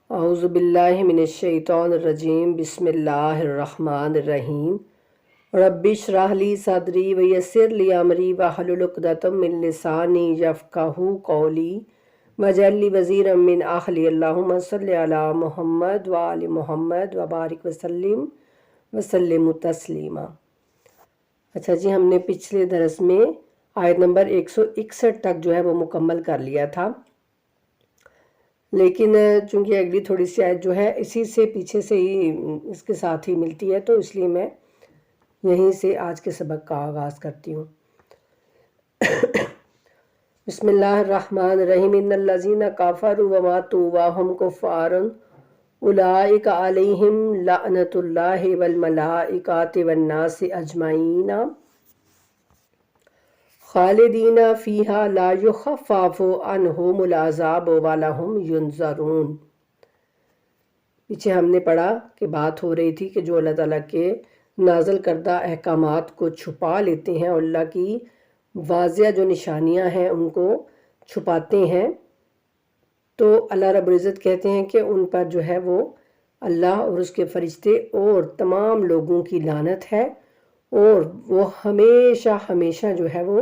اعوذ باللہ من الشیطان الرجیم بسم اللہ الرحمن الرحیم رب اشرح لی صدری ویسر لی امری واحلل عقدۃ من لسانی یفقہوا قولی واجعل لی وزیرا من اہلی اللہم صلی علی محمد وآل محمد وبارک وسلم تسلیما۔ اچھا جی، ہم نے پچھلے درس میں آیت نمبر 161 تک جو ہے وہ مکمل کر لیا تھا، لیکن چونکہ اگلی تھوڑی سی آیت جو ہے اسی سے پیچھے سے ہی اس کے ساتھ ہی ملتی ہے، تو اس لیے میں یہیں سے آج کے سبق کا آغاز کرتی ہوں۔ بسم اللہ الرحمن الرحیم ان الذین کفروا وماتوا وهم کفار اولئک علیہم لعنۃ اللہ والملائکۃ والناس اجمعین خالدین فیہا لا یخفف عنہم العذاب ولہم ینظرون۔ پیچھے ہم نے پڑھا کہ بات ہو رہی تھی کہ جو اللہ تعالیٰ کے نازل کردہ احکامات کو چھپا لیتے ہیں اور اللہ کی واضح جو نشانیاں ہیں ان کو چھپاتے ہیں، تو اللہ رب العزت کہتے ہیں کہ ان پر جو ہے وہ اللہ اور اس کے فرشتے اور تمام لوگوں کی لعنت ہے، اور وہ ہمیشہ ہمیشہ جو ہے وہ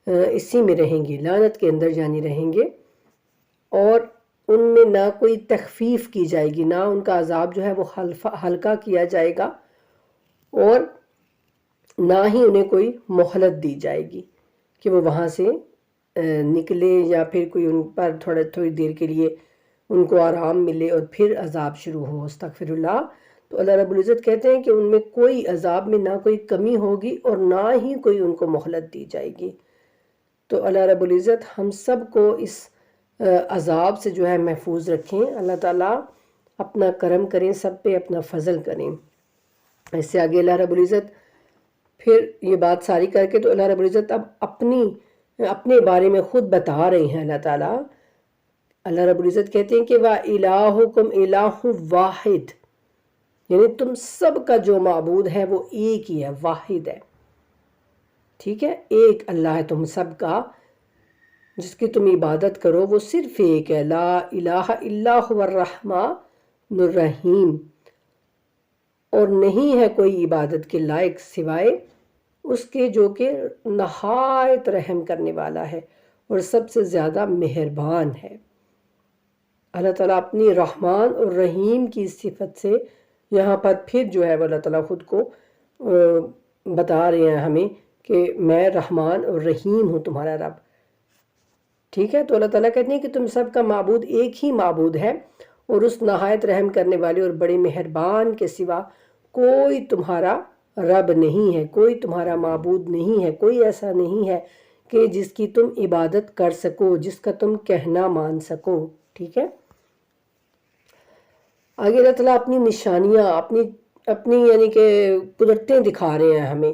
اسی میں رہیں گے، لعنت کے اندر یعنی رہیں گے، اور ان میں نہ کوئی تخفیف کی جائے گی، نہ ان کا عذاب جو ہے وہ ہلکا کیا جائے گا، اور نہ ہی انہیں کوئی مہلت دی جائے گی کہ وہ وہاں سے نکلے، یا پھر کوئی ان پر تھوڑی دیر کے لیے ان کو آرام ملے اور پھر عذاب شروع ہو، استغفر اللہ۔ تو اللہ رب العزت کہتے ہیں کہ ان میں کوئی عذاب میں نہ کوئی کمی ہوگی اور نہ ہی کوئی ان کو مہلت دی جائے گی۔ تو اللہ رب العزت ہم سب کو اس عذاب سے جو ہے محفوظ رکھیں، اللہ تعالیٰ اپنا کرم کریں، سب پہ اپنا فضل کریں۔ اس سے آگے اللہ رب العزت پھر یہ بات ساری کر کے تو اللہ رب العزت اب اپنے بارے میں خود بتا رہے ہیں۔ اللہ رب العزت کہتے ہیں کہ وَإِلَٰهُكُمْ إِلَٰهٌ وَاحِدٌ، یعنی تم سب کا جو معبود ہے وہ ایک ہی ہے، واحد ہے، ٹھیک ہے، ایک اللہ ہے تم سب کا، جس کی تم عبادت کرو وہ صرف ایک ہے، لا الہ الا هو الرحمن الرحیم، اور نہیں ہے کوئی عبادت کے لائق سوائے اس کے جو کہ نہایت رحم کرنے والا ہے اور سب سے زیادہ مہربان ہے۔ اللہ تعالیٰ اپنی رحمان اور رحیم کی صفت سے یہاں پر پھر جو ہے وہ اللہ تعالیٰ خود کو بتا رہے ہیں ہمیں کہ میں رحمان اور رحیم ہوں تمہارا رب، ٹھیک ہے۔ تو اللہ تعالیٰ کہتے ہیں کہ تم سب کا معبود ایک ہی معبود ہے، اور اس نہایت رحم کرنے والے اور بڑے مہربان کے سوا کوئی تمہارا رب نہیں ہے، کوئی تمہارا معبود نہیں ہے، کوئی ایسا نہیں ہے کہ جس کی تم عبادت کر سکو، جس کا تم کہنا مان سکو، ٹھیک ہے۔ آگے اللہ تعالیٰ اپنی نشانیاں اپنی یعنی کہ قدرتیں دکھا رہے ہیں ہمیں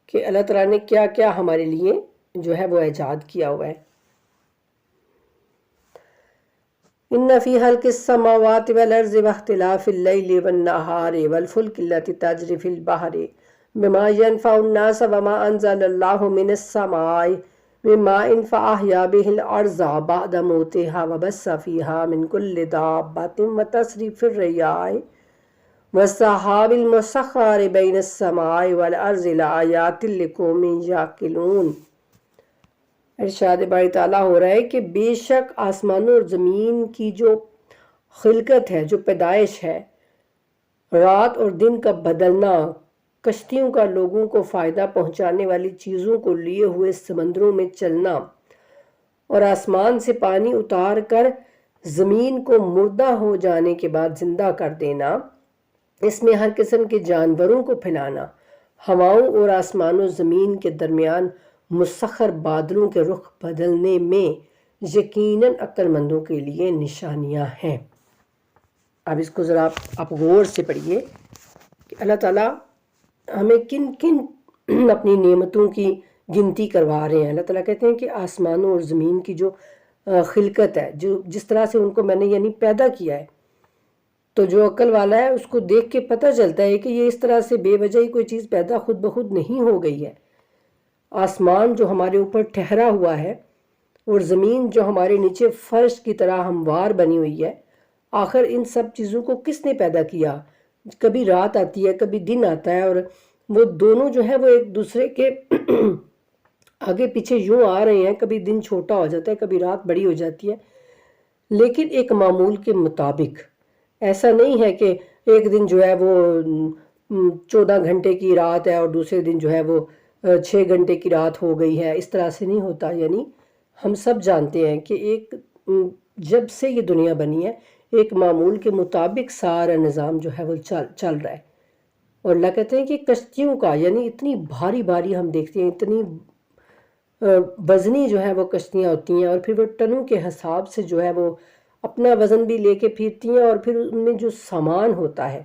کہ اللہ تعالیٰ نے کیا کیا ہمارے لیے جو ہے وہ ایجاد کیا ہوا ہے۔ ان فی خلق السماوات والارض واختلاف اللیل والنہار والفلک التی تجری فی البحر بما ینفع الناس وما انزل اللہ من السماء من ماء فاحیا بہ الارض بعد موتها وبث فیہا من کل دابۃ وتصریف الریاح والسحاب المسخر بین السماء والارض لآیات لقوم یعقلون۔ ارشاد باری تعالیٰ ہو رہا ہے کہ بے شک آسمانوں اور زمین کی جو خلقت ہے، جو پیدائش ہے، رات اور دن کا بدلنا، کشتیوں کا لوگوں کو فائدہ پہنچانے والی چیزوں کو لیے ہوئے سمندروں میں چلنا، اور آسمان سے پانی اتار کر زمین کو مردہ ہو جانے کے بعد زندہ کر دینا، اس میں ہر قسم کے جانوروں کو پھیلانا، ہواؤں اور آسمان و زمین کے درمیان مسخر بادلوں کے رخ بدلنے میں یقیناً عقل مندوں کے لیے نشانیاں ہیں۔ اب اس کو ذرا آپ غور سے پڑھیے کہ اللہ تعالیٰ ہمیں کن کن اپنی نعمتوں کی گنتی کروا رہے ہیں۔ اللہ تعالیٰ کہتے ہیں کہ آسمانوں اور زمین کی جو خلقت ہے، جس طرح سے ان کو میں نے یعنی پیدا کیا ہے، تو جو عقل والا ہے اس کو دیکھ کے پتہ چلتا ہے کہ یہ اس طرح سے بے وجہ ہی کوئی چیز پیدا خود بخود نہیں ہو گئی ہے۔ آسمان جو ہمارے اوپر ٹھہرا ہوا ہے اور زمین جو ہمارے نیچے فرش کی طرح ہموار بنی ہوئی ہے، آخر ان سب چیزوں کو کس نے پیدا کیا؟ کبھی رات آتی ہے، کبھی دن آتا ہے، اور وہ دونوں جو ہے وہ ایک دوسرے کے آگے پیچھے یوں آ رہے ہیں، کبھی دن چھوٹا ہو جاتا ہے، کبھی رات بڑی ہو جاتی ہے، لیکن ایک معمول کے مطابق۔ ایسا نہیں ہے کہ ایک دن جو ہے وہ 14 گھنٹے کی رات ہے اور دوسرے دن جو ہے وہ 6 گھنٹے کی رات ہو گئی ہے، اس طرح سے نہیں ہوتا۔ یعنی ہم سب جانتے ہیں کہ ایک جب سے یہ دنیا بنی ہے ایک معمول کے مطابق سارا نظام جو ہے وہ چل رہا ہے۔ اور اللہ کہتے ہیں کہ کشتیوں کا، یعنی اتنی بھاری بھاری ہم دیکھتے ہیں، اتنی وزنی جو ہے وہ کشتیاں ہوتی ہیں، اور پھر وہ ٹنوں کے حساب سے جو ہے وہ اپنا وزن بھی لے کے پھرتی ہیں، اور پھر ان میں جو سامان ہوتا ہے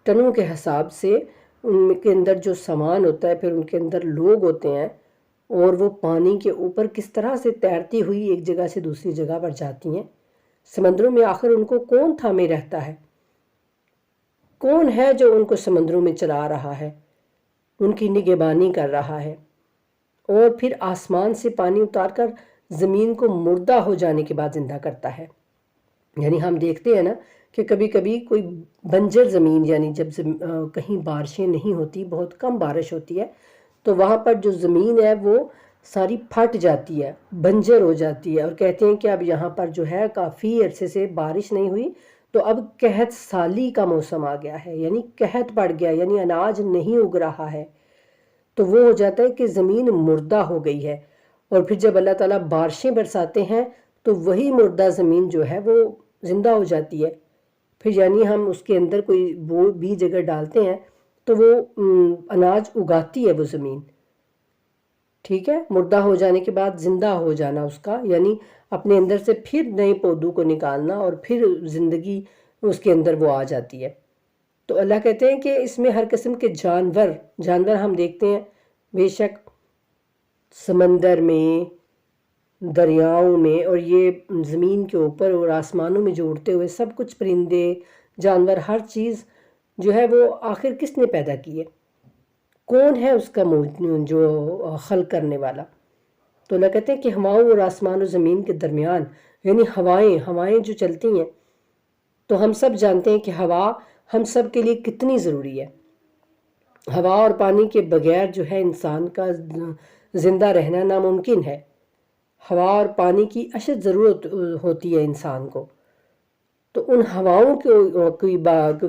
ٹنوں کے حساب سے، ان کے اندر جو سامان ہوتا ہے، پھر ان کے اندر لوگ ہوتے ہیں، اور وہ پانی کے اوپر کس طرح سے تیرتی ہوئی ایک جگہ سے دوسری جگہ پر جاتی ہیں۔ سمندروں میں آخر ان کو کون تھامے رہتا ہے؟ کون ہے جو ان کو سمندروں میں چلا رہا ہے، ان کی نگہبانی کر رہا ہے؟ اور پھر آسمان سے پانی اتار کر زمین کو مردہ ہو جانے کے بعد زندہ کرتا ہے۔ یعنی ہم دیکھتے ہیں نا کہ کبھی کبھی کوئی بنجر زمین، یعنی جب کہیں بارشیں نہیں ہوتی، بہت کم بارش ہوتی ہے، تو وہاں پر جو زمین ہے وہ ساری پھٹ جاتی ہے، بنجر ہو جاتی ہے، اور کہتے ہیں کہ اب یہاں پر جو ہے کافی عرصے سے بارش نہیں ہوئی، تو اب قحط سالی کا موسم آ گیا ہے، یعنی قحط پڑ گیا، یعنی اناج نہیں اگ رہا ہے۔ تو وہ ہو جاتا ہے کہ زمین مردہ ہو گئی ہے، اور پھر جب اللہ تعالیٰ بارشیں برساتے ہیں تو وہی مردہ زمین جو ہے وہ زندہ ہو جاتی ہے۔ پھر یعنی ہم اس کے اندر کوئی بیج اگر ڈالتے ہیں تو وہ اناج اگاتی ہے وہ زمین، ٹھیک ہے، مردہ ہو جانے کے بعد زندہ ہو جانا اس کا، یعنی اپنے اندر سے پھر نئے پودوں کو نکالنا، اور پھر زندگی اس کے اندر وہ آ جاتی ہے۔ تو اللہ کہتے ہیں کہ اس میں ہر قسم کے جانور ہم دیکھتے ہیں، بے شک سمندر میں، دریاؤں میں، اور یہ زمین کے اوپر اور آسمانوں میں جو اڑتے ہوئے سب کچھ، پرندے، جانور، ہر چیز جو ہے وہ آخر کس نے پیدا کی ہے؟ کون ہے اس کا جو خلق کرنے والا؟ تو اللہ کہتے ہیں کہ ہواؤں اور آسمان و زمین کے درمیان، یعنی ہوائیں جو چلتی ہیں، تو ہم سب جانتے ہیں کہ ہوا ہم سب کے لیے کتنی ضروری ہے۔ ہوا اور پانی کے بغیر جو ہے انسان کا زندہ رہنا ناممکن ہے۔ ہوا اور پانی کی اشد ضرورت ہوتی ہے انسان کو۔ تو ان ہواؤں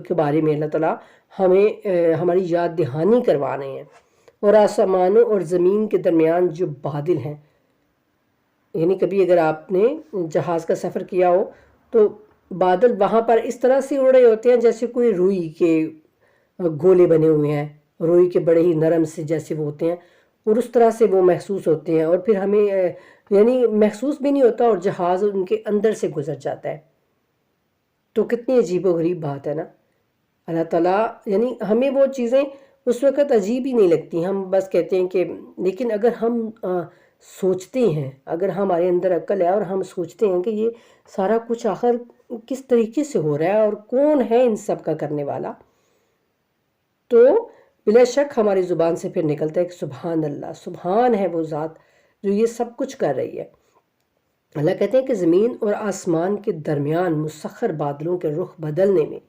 کے بارے میں اللہ تعالیٰ ہمیں ہماری یاد دہانی کروا رہے ہیں، اور آسمانوں اور زمین کے درمیان جو بادل ہیں، یعنی کبھی اگر آپ نے جہاز کا سفر کیا ہو تو بادل وہاں پر اس طرح سے اڑ رہے ہوتے ہیں جیسے کوئی روئی کے گولے بنے ہوئے ہیں، روئی کے بڑے ہی نرم سے جیسے وہ ہوتے ہیں، اور اس طرح سے وہ محسوس ہوتے ہیں، اور پھر ہمیں یعنی محسوس بھی نہیں ہوتا، اور جہاز ان کے اندر سے گزر جاتا ہے۔ تو کتنی عجیب و غریب بات ہے نا۔ اللہ تعالیٰ یعنی ہمیں وہ چیزیں اس وقت عجیب ہی نہیں لگتی، ہم بس کہتے ہیں کہ، لیکن اگر ہم سوچتے ہیں، اگر ہمارے اندر عقل ہے اور ہم سوچتے ہیں کہ یہ سارا کچھ آخر کس طریقے سے ہو رہا ہے اور کون ہے ان سب کا کرنے والا، تو بلا شک ہماری زبان سے پھر نکلتا ہے کہ سبحان اللہ، سبحان ہے وہ ذات جو یہ سب کچھ کر رہی ہے۔ اللہ کہتے ہیں کہ زمین اور آسمان کے درمیان مسخر بادلوں کے رخ بدلنے میں،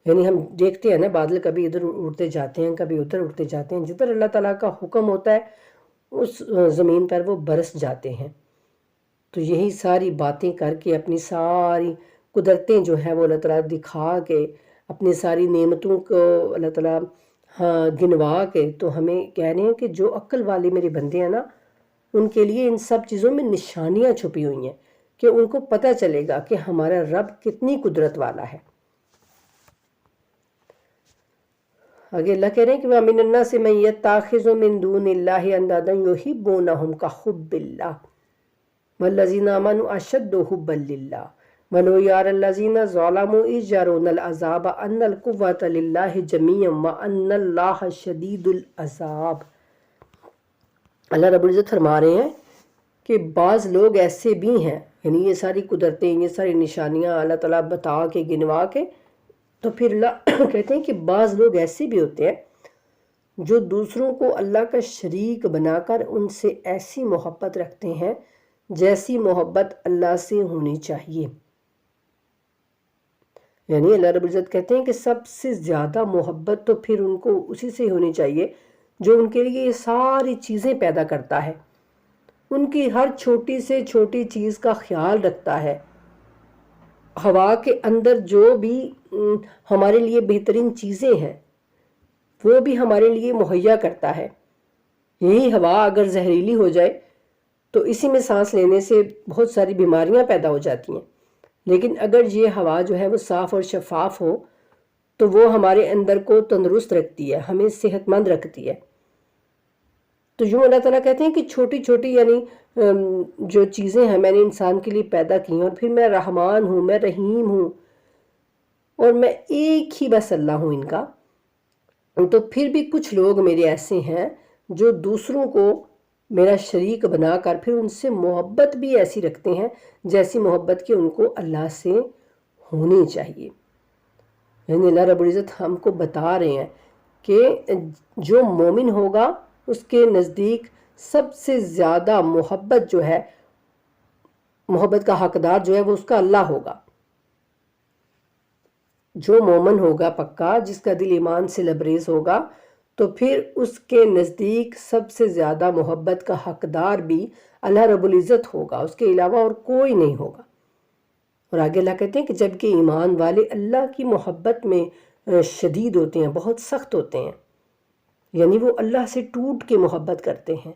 یعنی ہم دیکھتے ہیں نا بادل کبھی ادھر اڑتے جاتے ہیں، کبھی ادھر اڑتے جاتے ہیں، جدھر اللہ تعالیٰ کا حکم ہوتا ہے اس زمین پر وہ برس جاتے ہیں۔ تو یہی ساری باتیں کر کے، اپنی ساری قدرتیں جو ہیں وہ اللہ تعالیٰ دکھا کے، اپنی ساری نعمتوں کو اللہ تعالیٰ گنوا کے، تو ہمیں کہہ رہے ہیں کہ جو عقل والے میرے بندے ہیں نا، ان کے لیے ان سب چیزوں میں نشانیاں چھپی ہوئی ہیں کہ ان کو پتہ چلے گا کہ ہمارا رب کتنی قدرت والا ہے۔ آگے اللہ کہہ رہے ہیں کہ وَمِنَ النَّاسِ مَن يَتَّخِذُ مِن دُونِ اللَّهِ أَندَادًا يُحِبُّونَهُمْ كَحُبِّ اللَّهِ وَالَّذِينَ آمَنُوا أَشَدُّ حُبًّا لِلَّهِ وَلَوْ يَرَى الَّذِينَ ظَلَمُوا إِذْ يَرَوْنَ الْعَذَابَ أَنَّ الْقُوَّةَ لِلَّهِ جَمِيعًا وَأَنَّ اللَّهَ شَدِيدُ الْعَذَابِ۔ اللہ رب العزت فرما رہے ہیں کہ بعض لوگ ایسے بھی ہیں، یعنی یہ ساری قدرتیں، یہ ساری نشانیاں اللہ تعالیٰ بتا کے گنوا کے، تو پھر اللہ کہتے ہیں کہ بعض لوگ ایسے بھی ہوتے ہیں جو دوسروں کو اللہ کا شریک بنا کر ان سے ایسی محبت رکھتے ہیں جیسی محبت اللہ سے ہونی چاہیے۔ یعنی اللہ رب العزت کہتے ہیں کہ سب سے زیادہ محبت تو پھر ان کو اسی سے ہونی چاہیے جو ان کے لیے یہ ساری چیزیں پیدا کرتا ہے، ان کی ہر چھوٹی سے چھوٹی چیز کا خیال رکھتا ہے، ہوا کے اندر جو بھی ہمارے لیے بہترین چیزیں ہیں وہ بھی ہمارے لیے مہیا کرتا ہے۔ یہی ہوا اگر زہریلی ہو جائے تو اسی میں سانس لینے سے بہت ساری بیماریاں پیدا ہو جاتی ہیں، لیکن اگر یہ ہوا جو ہے وہ صاف اور شفاف ہو تو وہ ہمارے اندر کو تندرست رکھتی ہے، ہمیں صحت مند رکھتی ہے۔ تو یوں اللہ تعالیٰ کہتے ہیں کہ چھوٹی چھوٹی یعنی جو چیزیں ہیں میں نے انسان کے لیے پیدا کی ہیں، اور پھر میں رحمان ہوں، میں رحیم ہوں، اور میں ایک ہی بس اللہ ہوں ان کا۔ تو پھر بھی کچھ لوگ میرے ایسے ہیں جو دوسروں کو میرا شریک بنا کر پھر ان سے محبت بھی ایسی رکھتے ہیں جیسی محبت کہ ان کو اللہ سے ہونی چاہیے۔ یعنی اللہ رب العزت ہم کو بتا رہے ہیں کہ جو مومن ہوگا اس کے نزدیک سب سے زیادہ محبت جو ہے، محبت کا حقدار جو ہے وہ اس کا اللہ ہوگا۔ جو مومن ہوگا پکا، جس کا دل ایمان سے لبریز ہوگا، تو پھر اس کے نزدیک سب سے زیادہ محبت کا حقدار بھی اللہ رب العزت ہوگا، اس کے علاوہ اور کوئی نہیں ہوگا۔ اور آگے اللہ کہتے ہیں کہ جبکہ ایمان والے اللہ کی محبت میں شدید ہوتے ہیں، بہت سخت ہوتے ہیں، یعنی وہ اللہ سے ٹوٹ کے محبت کرتے ہیں،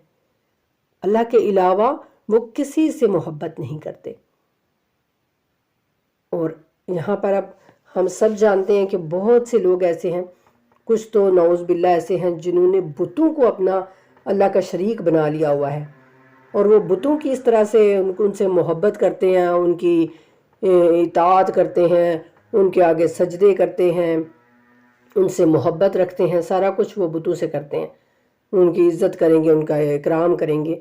اللہ کے علاوہ وہ کسی سے محبت نہیں کرتے۔ اور یہاں پر اب ہم سب جانتے ہیں کہ بہت سے لوگ ایسے ہیں، کچھ تو نعوذ باللہ ایسے ہیں جنہوں نے بتوں کو اپنا اللہ کا شریک بنا لیا ہوا ہے، اور وہ بتوں کی اس طرح سے ان سے محبت کرتے ہیں، ان کی اطاعت کرتے ہیں، ان کے آگے سجدے کرتے ہیں، ان سے محبت رکھتے ہیں، سارا کچھ وہ بتوں سے کرتے ہیں، ان کی عزت کریں گے، ان کا اکرام کریں گے۔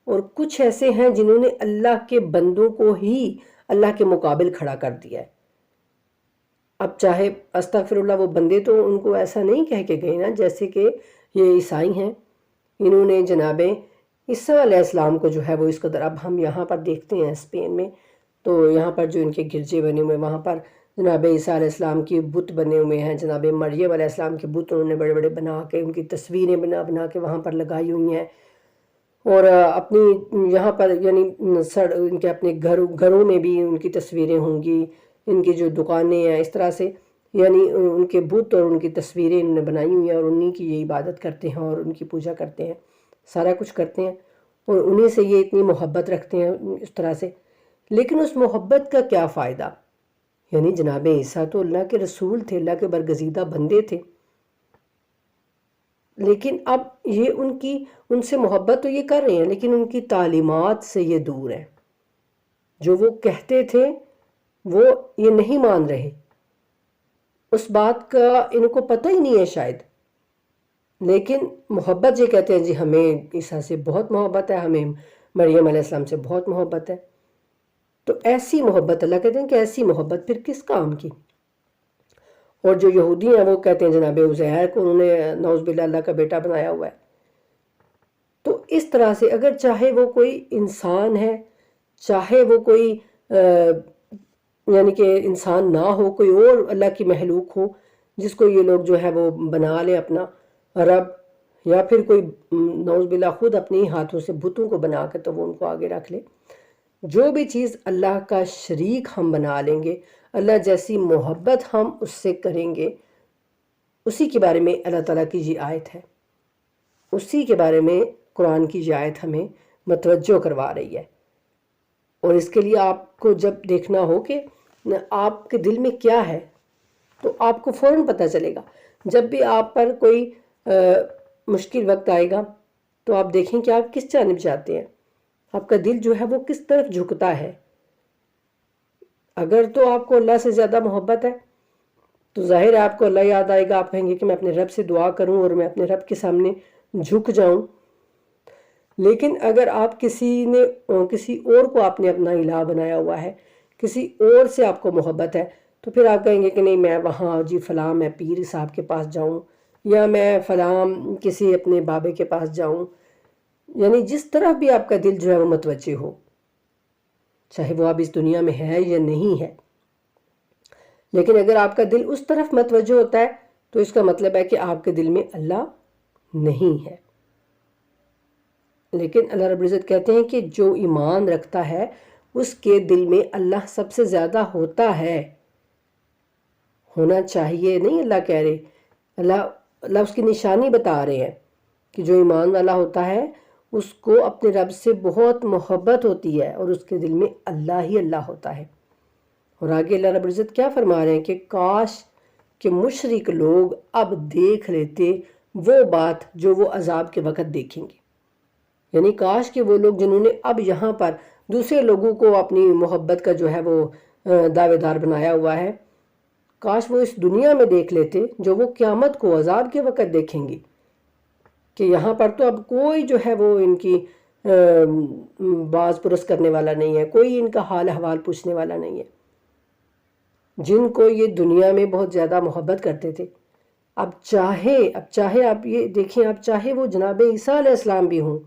اور کچھ ایسے ہیں جنہوں نے اللہ کے بندوں کو ہی اللہ کے مقابل کھڑا کر دیا ہے۔ اب چاہے استغفر اللہ وہ بندے تو ان کو ایسا نہیں کہہ کے گئے نا، جیسے کہ یہ عیسائی ہیں، انہوں نے جناب عیسیٰ علیہ السلام کو جو ہے وہ اس قدر، اب ہم یہاں پر دیکھتے ہیں اسپین میں، تو یہاں پر جو ان کے گرجے بنے ہوئے وہاں پر جناب عیسیٰ علیہ السلام کی بت بنے ہوئے ہیں، جناب مریم علیہ السلام کے بت انہوں نے بڑے بڑے بنا کے، ان کی تصویریں بنا بنا کے وہاں پر لگائی ہوئی ہیں، اور اپنی یہاں پر یعنی ان کے اپنے گھروں میں بھی ان کی تصویریں ہوں گی، ان کی جو دکانیں ہیں اس طرح سے، یعنی ان کے بت اور ان کی تصویریں انہوں نے بنائی ہوئی ہیں، اور انہی کی یہ عبادت کرتے ہیں اور ان کی پوجا کرتے ہیں، سارا کچھ کرتے ہیں، اور انہی سے یہ اتنی محبت رکھتے ہیں اس طرح سے۔ لیکن اس محبت کا کیا فائدہ؟ یعنی جناب عیسیٰ تو اللہ کے رسول تھے، اللہ کے برگزیدہ بندے تھے، لیکن اب یہ ان سے محبت تو یہ کر رہے ہیں، لیکن ان کی تعلیمات سے یہ دور ہے، جو وہ کہتے تھے وہ یہ نہیں مان رہے، اس بات کا ان کو پتہ ہی نہیں ہے شاید، لیکن محبت یہ کہتے ہیں جی ہمیں عیسیٰ سے بہت محبت ہے، ہمیں مریم علیہ السلام سے بہت محبت ہے۔ تو ایسی محبت، اللہ کہتے ہیں کہ ایسی محبت پھر کس کام کی؟ اور جو یہودی ہیں وہ کہتے ہیں جناب عزیر کو انہوں نے نعوذ باللہ اللہ کا بیٹا بنایا ہوا ہے۔ تو اس طرح سے اگر چاہے وہ کوئی انسان ہے، چاہے وہ کوئی یعنی کہ انسان نہ ہو، کوئی اور اللہ کی مخلوق ہو جس کو یہ لوگ جو ہے وہ بنا لے اپنا رب، یا پھر کوئی نعوذ باللہ خود اپنے ہاتھوں سے بتوں کو بنا کے تو وہ ان کو آگے رکھ لے، جو بھی چیز اللہ کا شریک ہم بنا لیں گے، اللہ جیسی محبت ہم اس سے کریں گے، اسی کے بارے میں اللہ تعالیٰ کی یہ آیت ہے، اسی کے بارے میں قرآن کی یہ آیت ہمیں متوجہ کروا رہی ہے۔ اور اس کے لیے آپ کو جب دیکھنا ہو کہ آپ کے دل میں کیا ہے تو آپ کو فوراً پتہ چلے گا۔ جب بھی آپ پر کوئی مشکل وقت آئے گا تو آپ دیکھیں کہ آپ کس جانب جاتے ہیں، آپ کا دل جو ہے وہ کس طرف جھکتا ہے۔ اگر تو آپ کو اللہ سے زیادہ محبت ہے تو ظاہر ہے آپ کو اللہ یاد آئے گا، آپ کہیں گے کہ میں اپنے رب سے دعا کروں اور میں اپنے رب کے سامنے جھک جاؤں۔ لیکن اگر آپ کسی اور کو آپ نے اپنا الہ بنایا ہوا ہے، کسی اور سے آپ کو محبت ہے، تو پھر آپ کہیں گے کہ نہیں میں وہاں جی فلاں میں پیر صاحب کے پاس جاؤں، یا میں فلاں کسی اپنے بابے کے پاس جاؤں، یعنی جس طرح بھی آپ کا دل جو ہے وہ متوجہ ہو، چاہے وہ اب اس دنیا میں ہے یا نہیں ہے۔ لیکن اگر آپ کا دل اس طرف متوجہ ہوتا ہے تو اس کا مطلب ہے کہ آپ کے دل میں اللہ نہیں ہے۔ لیکن اللہ رب العزت کہتے ہیں کہ جو ایمان رکھتا ہے اس کے دل میں اللہ سب سے زیادہ ہوتا ہے، ہونا چاہیے نہیں، اللہ کہہ رہے، اللہ اس کی نشانی بتا رہے ہیں کہ جو ایمان والا ہوتا ہے اس کو اپنے رب سے بہت محبت ہوتی ہے اور اس کے دل میں اللہ ہی اللہ ہوتا ہے۔ اور آگے اللہ رب العزت کیا فرما رہے ہیں کہ کاش کہ مشرک لوگ اب دیکھ لیتے وہ بات جو وہ عذاب کے وقت دیکھیں گے، یعنی کاش کہ وہ لوگ جنہوں نے اب یہاں پر دوسرے لوگوں کو اپنی محبت کا جو ہے وہ دعوے دار بنایا ہوا ہے، کاش وہ اس دنیا میں دیکھ لیتے جو وہ قیامت کو عذاب کے وقت دیکھیں گے، کہ یہاں پر تو اب کوئی جو ہے وہ ان کی باز پرس کرنے والا نہیں ہے، کوئی ان کا حال احوال پوچھنے والا نہیں ہے۔ جن کو یہ دنیا میں بہت زیادہ محبت کرتے تھے، اب چاہے آپ یہ دیکھیں، اب چاہے وہ جناب عیسیٰ علیہ السلام بھی ہوں،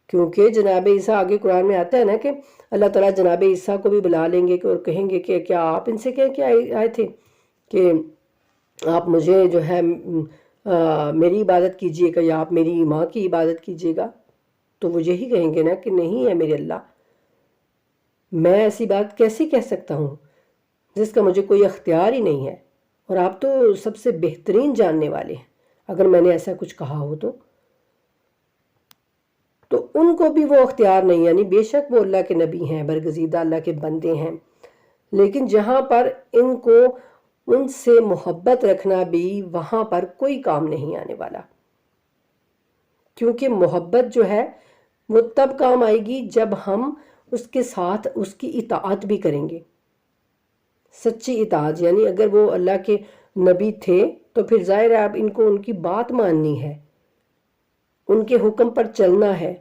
کیونکہ جناب عیسیٰ آگے قرآن میں آتا ہے نا کہ اللہ تعالیٰ جناب عیسیٰ کو بھی بلا لیں گے اور کہیں گے کہ کیا آپ ان سے کیا آئے تھے کہ آپ مجھے جو ہے میری عبادت کیجئے گا یا آپ میری ماں کی عبادت کیجئے گا، تو وہ یہی کہیں گے نا کہ نہیں ہے میرے اللہ، میں ایسی بات کیسے کہہ سکتا ہوں جس کا مجھے کوئی اختیار ہی نہیں ہے، اور آپ تو سب سے بہترین جاننے والے ہیں، اگر میں نے ایسا کچھ کہا ہو تو ان کو بھی وہ اختیار نہیں، یعنی بے شک وہ اللہ کے نبی ہیں، برگزیدہ اللہ کے بندے ہیں، لیکن جہاں پر ان کو ان سے محبت رکھنا بھی وہاں پر کوئی کام نہیں آنے والا، کیونکہ محبت جو ہے وہ تب کام آئے گی جب ہم اس کے ساتھ اس کی اطاعت بھی کریں گے، سچی اطاعت، یعنی اگر وہ اللہ کے نبی تھے تو پھر ظاہر ہے اب ان کو ان کی بات ماننی ہے، ان کے حکم پر چلنا ہے،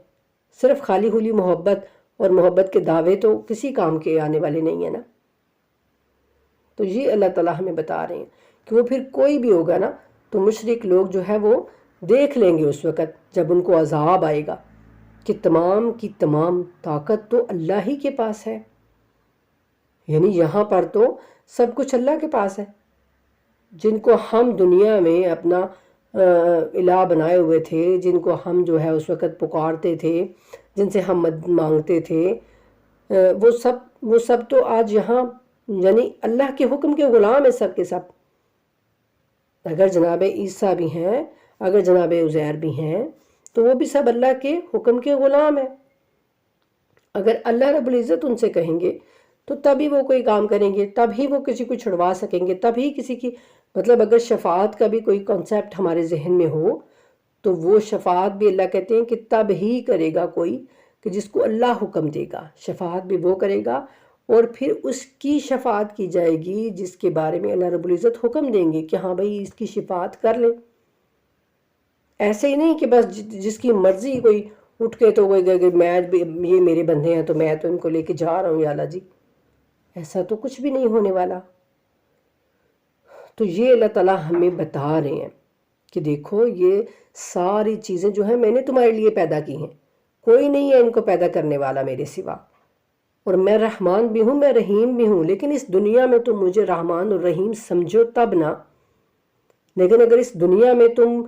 صرف خالی ہولی محبت اور محبت کے دعوے تو کسی کام کے آنے والے نہیں ہیں نا۔ تو یہ اللہ تعالیٰ ہمیں بتا رہے ہیں کہ وہ پھر کوئی بھی ہوگا نا تو مشرک لوگ جو ہے وہ دیکھ لیں گے اس وقت جب ان کو عذاب آئے گا کہ تمام کی تمام طاقت تو اللہ ہی کے پاس ہے، یعنی یہاں پر تو سب کچھ اللہ کے پاس ہے، جن کو ہم دنیا میں اپنا الہ بنائے ہوئے تھے، جن کو ہم جو ہے اس وقت پکارتے تھے، جن سے ہم مدد مانگتے تھے، وہ سب تو آج یہاں یعنی اللہ کے حکم کے غلام ہیں سب کے سب۔ اگر جناب عیسیٰ بھی ہیں، اگر جناب عزیر بھی ہیں، تو وہ بھی سب اللہ کے حکم کے غلام ہیں۔ اگر اللہ رب العزت ان سے کہیں گے تو تبھی وہ کوئی کام کریں گے، تبھی وہ کسی کو چھڑوا سکیں گے، تبھی کسی کی مطلب اگر شفاعت کا بھی کوئی کانسیپٹ ہمارے ذہن میں ہو تو وہ شفاعت بھی اللہ کہتے ہیں کہ تب ہی کرے گا کوئی کہ جس کو اللہ حکم دے گا، شفاعت بھی وہ کرے گا، اور پھر اس کی شفاعت کی جائے گی جس کے بارے میں اللہ رب العزت حکم دیں گے کہ ہاں بھائی اس کی شفاعت کر لیں۔ ایسے ہی نہیں کہ بس جس کی مرضی کوئی اٹھ کے تو میں یہ میرے بندے ہیں تو میں تو ان کو لے کے جا رہا ہوں یا اللہ جی، ایسا تو کچھ بھی نہیں ہونے والا۔ تو یہ اللہ تعالیٰ ہمیں بتا رہے ہیں کہ دیکھو یہ ساری چیزیں جو ہیں میں نے تمہارے لیے پیدا کی ہیں، کوئی نہیں ہے ان کو پیدا کرنے والا میرے سوا، اور میں رحمان بھی ہوں، میں رحیم بھی ہوں، لیکن اس دنیا میں تم مجھے رحمان اور رحیم سمجھو تب نہ، لیکن اگر اس دنیا میں تم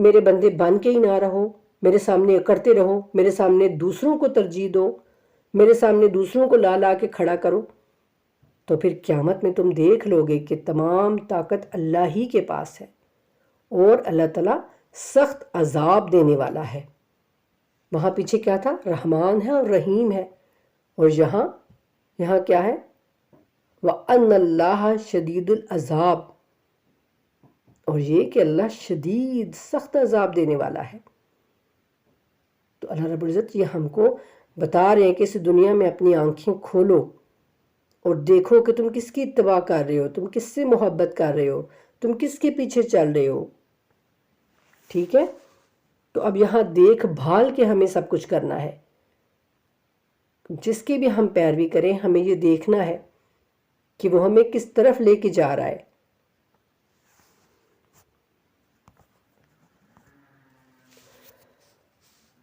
میرے بندے بن کے ہی نہ رہو، میرے سامنے کرتے رہو، میرے سامنے دوسروں کو ترجیح دو، میرے سامنے دوسروں کو لا لا کے کھڑا کرو، تو پھر قیامت میں تم دیکھ لو گے کہ تمام طاقت اللہ ہی کے پاس ہے، اور اللہ تعالیٰ سخت عذاب دینے والا ہے۔ وہاں پیچھے کیا تھا؟ رحمان ہے اور رحیم ہے، اور یہاں کیا ہے؟ وَأَنَّ اللَّهَ شَدِيدُ الْعَذَابِ، اور یہ کہ اللہ شدید سخت عذاب دینے والا ہے۔ تو اللہ رب العزت یہ ہم کو بتا رہے ہیں کہ اس دنیا میں اپنی آنکھیں کھولو اور دیکھو کہ تم کس کی اتباع کر رہے ہو، تم کس سے محبت کر رہے ہو، تم کس کے پیچھے چل رہے ہو، ٹھیک ہے؟ تو اب یہاں دیکھ بھال کے ہمیں سب کچھ کرنا ہے، جس کی بھی ہم پیروی کریں ہمیں یہ دیکھنا ہے کہ وہ ہمیں کس طرف لے کے جا رہا ہے۔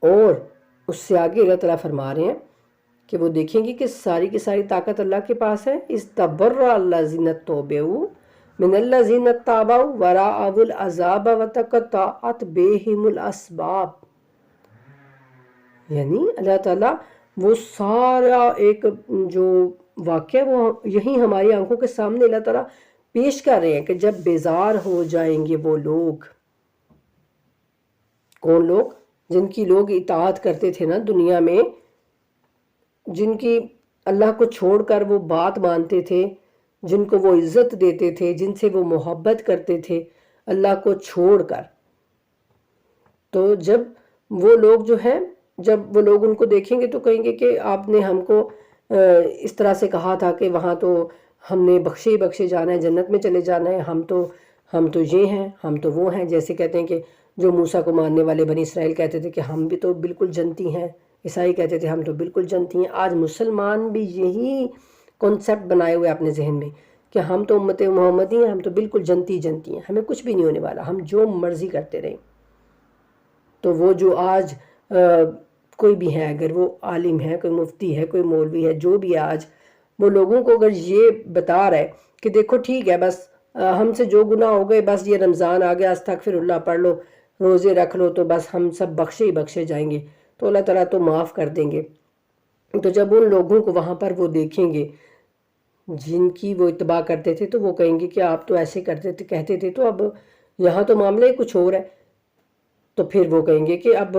اور اس سے آگے اللہ تعالیٰ فرما رہے ہیں کہ وہ دیکھیں گے کہ ساری کی ساری طاقت اللہ کے پاس ہے. استبرأ الذین اتبعوا من الذین اتبعوا ورأوا العذاب وتقطعت بہم الاسباب. یعنی اللہ تعالیٰ وہ سارا ایک جو واقعہ وہ یہی ہماری آنکھوں کے سامنے اللہ تعالیٰ پیش کر رہے ہیں کہ جب بیزار ہو جائیں گے وہ لوگ. کون لوگ؟ جن کی لوگ اطاعت کرتے تھے نا دنیا میں، جن کی اللہ کو چھوڑ کر وہ بات مانتے تھے، جن کو وہ عزت دیتے تھے، جن سے وہ محبت کرتے تھے اللہ کو چھوڑ کر. تو جب وہ لوگ جو ہیں، جب وہ لوگ ان کو دیکھیں گے تو کہیں گے کہ آپ نے ہم کو اس طرح سے کہا تھا کہ وہاں تو ہم نے بخشے ہی بخشے جانا ہے، جنت میں چلے جانا ہے، ہم تو یہ ہیں، ہم تو وہ ہیں. جیسے کہتے ہیں کہ جو موسیٰ کو ماننے والے بنی اسرائیل کہتے تھے کہ ہم بھی تو بالکل جنتی ہیں، عیسائی کہتے تھے ہم تو بالکل جنتی ہیں. آج مسلمان بھی یہی کنسیپٹ بنائے ہوئے اپنے ذہن میں کہ ہم تو امت محمدی ہیں، ہم تو بالکل جنتی ہیں، ہمیں کچھ بھی نہیں ہونے والا، ہم جو مرضی کرتے رہیں. تو وہ جو آج کوئی بھی ہے، اگر وہ عالم ہے، کوئی مفتی ہے، کوئی مولوی ہے، جو بھی آج وہ لوگوں کو اگر یہ بتا رہا ہے کہ دیکھو ٹھیک ہے بس ہم سے جو گناہ ہو گئے، بس یہ رمضان آ گیا، استغفر اللہ پڑھ لو، روزے رکھ لو، تو بس ہم سب بخشے ہی بخشے جائیں گے، تو اللہ تعالیٰ تو معاف کر دیں گے. تو جب ان لوگوں کو وہاں پر وہ دیکھیں گے جن کی وہ اتباع کرتے تھے تو وہ کہیں گے کہ آپ تو ایسے کرتے تھے کہتے تھے، تو اب یہاں تو معاملہ ہی کچھ اور ہے. تو پھر وہ کہیں گے کہ اب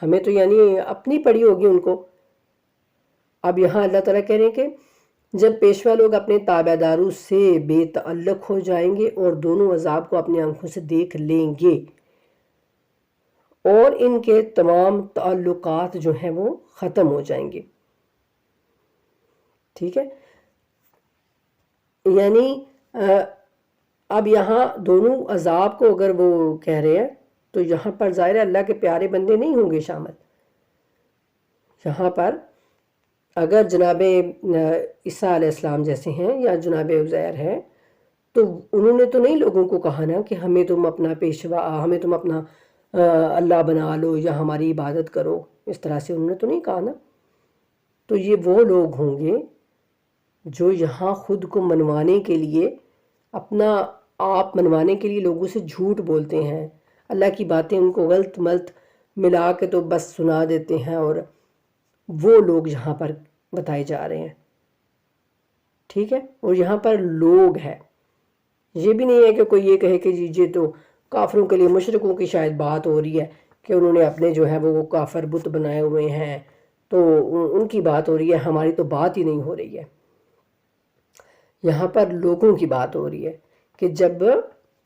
ہمیں تو یعنی اپنی پڑی ہوگی ان کو. اب یہاں اللہ تعالیٰ کہہ رہے ہیں کہ جب پیشوا لوگ اپنے تابع داروں سے بے تعلق ہو جائیں گے اور دونوں عذاب کو اپنی آنکھوں سے دیکھ لیں گے اور ان کے تمام تعلقات جو ہیں وہ ختم ہو جائیں گے. ٹھیک ہے، یعنی اب یہاں دونوں عذاب کو اگر وہ کہہ رہے ہیں تو یہاں پر ظاہر ہے اللہ کے پیارے بندے نہیں ہوں گے شامل. یہاں پر اگر جناب عیسیٰ علیہ السلام جیسے ہیں یا جناب عزیر ہیں تو انہوں نے تو نہیں لوگوں کو کہا نا کہ ہمیں تم اپنا پیشوا، ہمیں تم اپنا اللہ بنا لو یا ہماری عبادت کرو، اس طرح سے انہوں نے تو نہیں کہا نا. تو یہ وہ لوگ ہوں گے جو یہاں خود کو منوانے کے لیے، اپنا آپ منوانے کے لیے لوگوں سے جھوٹ بولتے ہیں، اللہ کی باتیں ان کو غلط ملت ملا کے تو بس سنا دیتے ہیں، اور وہ لوگ یہاں پر بتائے جا رہے ہیں. ٹھیک ہے، اور یہاں پر لوگ ہے، یہ بھی نہیں ہے کہ کوئی یہ کہے کہ جی یہ تو کافروں کے لیے، مشرکوں کی شاید بات ہو رہی ہے کہ انہوں نے اپنے جو ہے وہ کافر بت بنائے ہوئے ہیں تو ان کی بات ہو رہی ہے، ہماری تو بات ہی نہیں ہو رہی ہے. یہاں پر لوگوں کی بات ہو رہی ہے کہ جب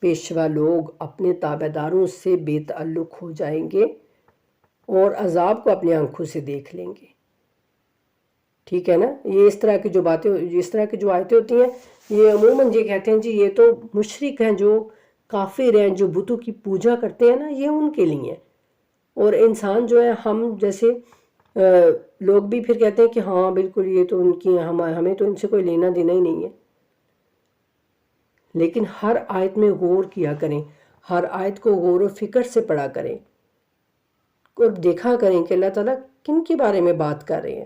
پیشوا لوگ اپنے تابع داروں سے بے تعلق ہو جائیں گے اور عذاب کو اپنی آنکھوں سے دیکھ لیں گے. ٹھیک ہے نا، یہ اس طرح کی جو باتیں، اس طرح کی جو آیتیں ہوتی ہیں یہ عموماً یہ کہتے ہیں جی یہ تو مشرک ہیں، جو کافر ہیں، جو بتوں کی پوجا کرتے ہیں نا، یہ ان کے لیے ہیں. اور انسان جو ہے، ہم جیسے لوگ بھی پھر کہتے ہیں کہ ہاں بالکل یہ تو ان کی، ہمیں تو ان سے کوئی لینا دینا ہی نہیں ہے. لیکن ہر آیت میں غور کیا کریں، ہر آیت کو غور و فکر سے پڑھا کریں اور دیکھا کریں کہ اللہ تعالیٰ کن کے بارے میں بات کر رہے ہیں.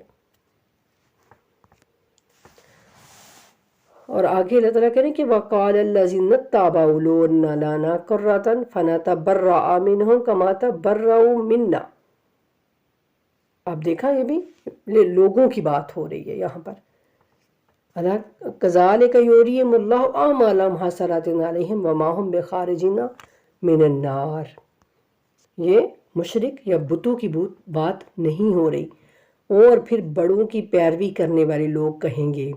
اور آگے اللہ تعالیٰ کہہ رہے ہیں کہ وَقَالَ الَّذِينَ اتَّبَعُوا لَوْ أَنَّ لَنَا كَرَّةً فَنَتَبَرَّأَ مِنْهُمْ كَمَا تَبَرَّؤُوا مِنَّا. اب دیکھا، یہ بھی لوگوں کی بات ہو رہی ہے یہاں پر. اللہ كَذَلِكَ يُرِيهِمُ اللَّهُ أَعْمَالَهُمْ حَسَرَاتٍ عَلَيْهِمْ وَمَا هُمْ بِخَارِجِينَ مِنَ النَّارِ. یہ مشرک یا بتوں کی بات نہیں ہو رہی. اور پھر بڑوں کی پیروی کرنے والے لوگ کہیں گے،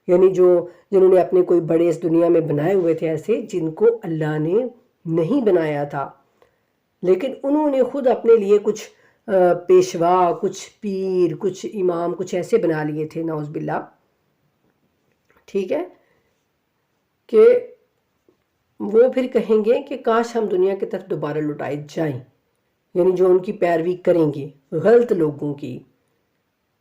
یعنی جنہوں نے اپنے کوئی بڑے اس دنیا میں بنائے ہوئے تھے، ایسے جن کو اللہ نے نہیں بنایا تھا، لیکن انہوں نے خود اپنے لیے کچھ پیشوا، کچھ پیر، کچھ امام، کچھ ایسے بنا لیے تھے، نعوذ باللہ. ٹھیک ہے، کہ وہ پھر کہیں گے کہ کاش ہم دنیا کی طرف دوبارہ لوٹائے جائیں، یعنی جو ان کی پیروی کریں گے غلط لوگوں کی.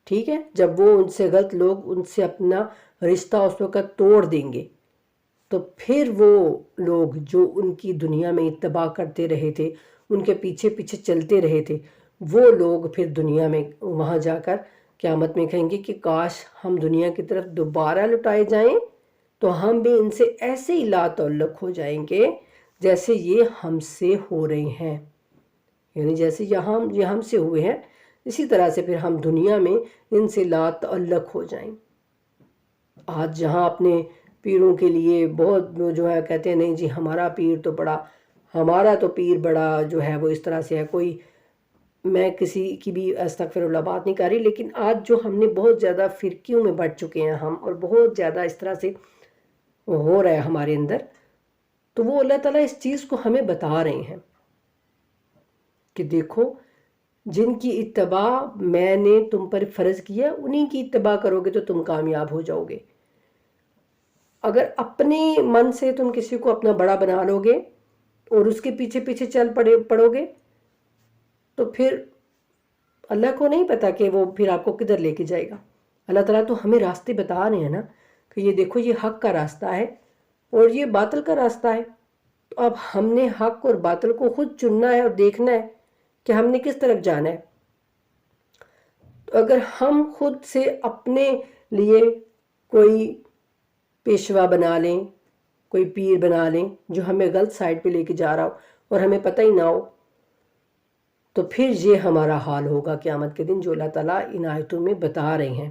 ٹھیک ہے، جب وہ ان سے غلط لوگ ان سے اپنا رشتہ اس وقت توڑ دیں گے تو پھر وہ لوگ جو ان کی دنیا میں اتباع کرتے رہے تھے، ان کے پیچھے پیچھے چلتے رہے تھے، وہ لوگ پھر دنیا میں وہاں جا کر قیامت میں کہیں گے کہ کاش ہم دنیا کی طرف دوبارہ لوٹائے جائیں تو ہم بھی ان سے ایسے ہی لا تعلق ہو جائیں گے جیسے یہ ہم سے ہو رہے ہیں، یعنی جیسے یہ ہم سے ہوئے ہیں اسی طرح سے پھر ہم دنیا میں ان سے لا تعلق ہو جائیں۔ آج جہاں اپنے پیروں کے لیے بہت جو ہے کہتے ہیں نہیں جی ہمارا پیر بڑا جو ہے وہ اس طرح سے ہے، کوئی میں کسی کی بھی استغفر اللہ بات نہیں کر رہی، لیکن آج جو ہم نے بہت زیادہ فرقیوں میں بٹ چکے ہیں ہم، اور بہت زیادہ اس طرح سے ہو رہا ہے ہمارے اندر، تو وہ اللہ تعالیٰ اس چیز کو ہمیں بتا رہے ہیں کہ دیکھو جن کی اتباع میں نے تم پر فرض کیا انہی کی اتباع کرو گے تو تم کامیاب ہو جاؤ گے۔ اگر اپنے من سے تم کسی کو اپنا بڑا بنا لو گے اور اس کے پیچھے پیچھے چل پڑو گے تو پھر اللہ کو نہیں پتا کہ وہ پھر آپ کو کدھر لے کے جائے گا۔ اللہ تعالیٰ تو ہمیں راستے بتا رہے ہیں نا کہ یہ دیکھو یہ حق کا راستہ ہے اور یہ باطل کا راستہ ہے، تو اب ہم نے حق اور باطل کو خود چننا ہے اور دیکھنا ہے کہ ہم نے کس طرف جانا ہے۔ تو اگر ہم خود سے اپنے لیے کوئی پیشوا بنا لیں، کوئی پیر بنا لیں جو ہمیں غلط سائڈ پہ لے کے جا رہا ہو اور ہمیں پتہ ہی نہ ہو، تو پھر یہ ہمارا حال ہوگا قیامت کے دن جو اللہ تعالیٰ ان آیتوں میں بتا رہے ہیں۔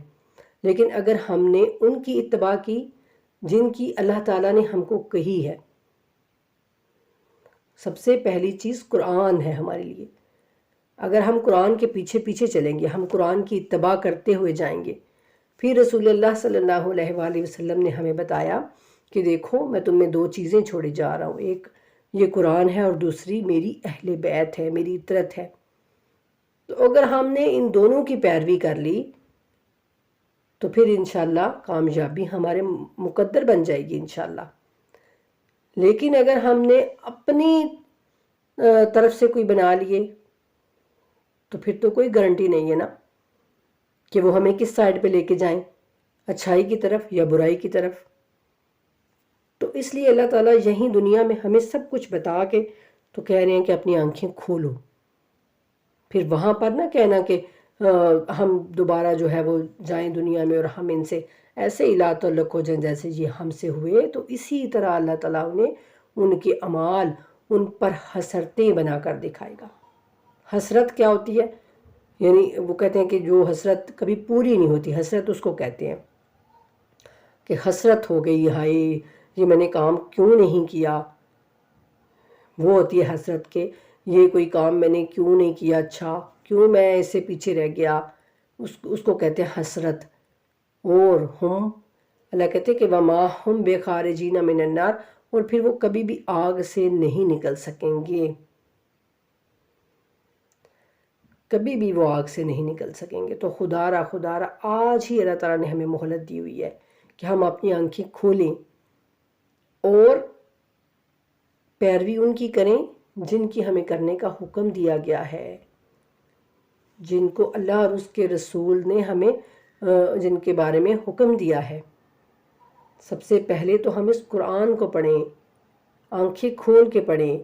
لیکن اگر ہم نے ان کی اتباع کی جن کی اللہ تعالیٰ نے ہم کو کہی ہے، سب سے پہلی چیز قرآن ہے ہمارے لیے۔ اگر ہم قرآن کے پیچھے پیچھے چلیں گے، ہم قرآن کی اتباع کرتے ہوئے جائیں گے، پھر رسول اللہ صلی اللہ علیہ وآلہ وسلم نے ہمیں بتایا کہ دیکھو میں تم میں دو چیزیں چھوڑے جا رہا ہوں، ایک یہ قرآن ہے اور دوسری میری اہل بیت ہے، میری اطرت ہے۔ تو اگر ہم نے ان دونوں کی پیروی کر لی تو پھر انشاءاللہ کامیابی ہمارے مقدر بن جائے گی انشاءاللہ۔ لیکن اگر ہم نے اپنی طرف سے کوئی بنا لیے تو پھر تو کوئی گارنٹی نہیں ہے نا کہ وہ ہمیں کس سائڈ پہ لے کے جائیں، اچھائی کی طرف یا برائی کی طرف۔ تو اس لیے اللہ تعالیٰ یہیں دنیا میں ہمیں سب کچھ بتا کے تو کہہ رہے ہیں کہ اپنی آنکھیں کھولو، پھر وہاں پر نہ کہنا کہ ہم دوبارہ جو ہے وہ جائیں دنیا میں اور ہم ان سے ایسے ہی لا تعلق ہو جائیں جیسے یہ ہم سے ہوئے۔ تو اسی طرح اللہ تعالیٰ انہیں ان کے اعمال ان پر حسرتیں بنا کر دکھائے گا۔ حسرت کیا ہوتی ہے؟ یعنی وہ کہتے ہیں کہ جو حسرت کبھی پوری نہیں ہوتی، حسرت اس کو کہتے ہیں کہ حسرت ہو گئی، ہائے یہ میں نے کام کیوں نہیں کیا، وہ ہوتی ہے حسرت کہ یہ کوئی کام میں نے کیوں نہیں کیا، اچھا کیوں میں اس سے پیچھے رہ گیا، اس کو کہتے ہیں حسرت۔ اور ہم اللہ کہتے ہیں کہ وما ہم بے خارجین من النار، اور پھر وہ کبھی بھی آگ سے نہیں نکل سکیں گے، کبھی بھی وہ آگ سے نہیں نکل سکیں گے۔ تو خدا را آج ہی اللہ تعالیٰ نے ہمیں مہلت دی ہوئی ہے کہ ہم اپنی آنکھیں کھولیں اور پیروی ان کی کریں جن کی ہمیں کرنے کا حکم دیا گیا ہے، جن کو اللہ اور اس کے رسول نے ہمیں جن کے بارے میں حکم دیا ہے۔ سب سے پہلے تو ہم اس قرآن کو پڑھیں، آنکھیں کھول کے پڑھیں